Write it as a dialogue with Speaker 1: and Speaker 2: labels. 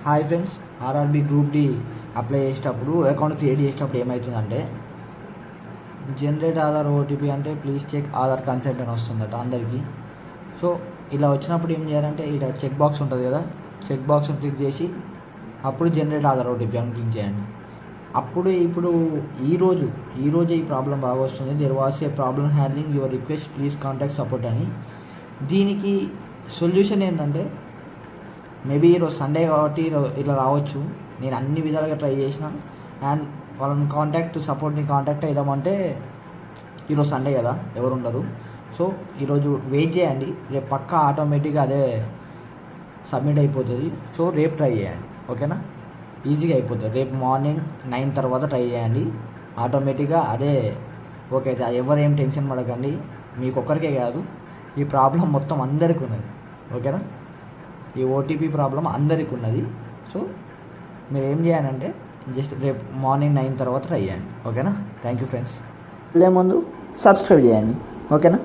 Speaker 1: Hi friends, RRB group D apply చేసేటప్పుడు account create చేసేటప్పుడు ఏమవుతుందంటే జనరేట్ ఆధార్ ఓటీపీ అంటే ప్లీజ్ చెక్ ఆధార్ కన్సెంట్ అని వస్తుందట అందరికీ. సో ఇలా వచ్చినప్పుడు ఏం చేయాలంటే ఇక్కడ చెక్ బాక్స్ ఉంటుంది కదా, చెక్ బాక్స్ని క్లిక్ చేసి అప్పుడు జనరేట్ ఆధార్ ఓటీపీ అని క్లిక్ చేయండి. అప్పుడు ఇప్పుడు ఈరోజు ఈ ప్రాబ్లం బాగా వస్తుంది. There was a problem handling your request, please contact support అని. దీనికి సొల్యూషన్ ఏంటంటే మేబీ ఈరోజు సండే కాబట్టి ఇట్లా రావచ్చు. నేను అన్ని విధాలుగా ట్రై చేసిన అండ్ వాళ్ళని సపోర్ట్ని కాంటాక్ట్ అయిదామంటే ఈరోజు సండే కదా, ఎవరు ఉండరు. సో ఈరోజు వెయిట్ చేయండి, రేపు పక్కా ఆటోమేటిక్గా అదే సబ్మిట్ అయిపోతుంది. సో రేపు ట్రై చేయండి, ఓకేనా? ఈజీగా అయిపోతుంది. రేపు మార్నింగ్ 9 తర్వాత ట్రై చేయండి, ఆటోమేటిక్గా అదే ఓకే అయితే. ఎవరు ఏం టెన్షన్ పడకండి, మీకు ఒక్కరికే కాదు, ఈ ప్రాబ్లం మొత్తం అందరికీ ఉన్నది, ఓకేనా? ఈ ఓటీపీ ప్రాబ్లం అందరికీ ఉన్నది. సో మీరు ఏం చేయాలంటే జస్ట్ రేపు మార్నింగ్ 9 తర్వాత ట్రై చేయండి, ఓకేనా? Thank you friends. వెళ్ళే ముందు సబ్స్క్రైబ్ చేయండి, ఓకేనా?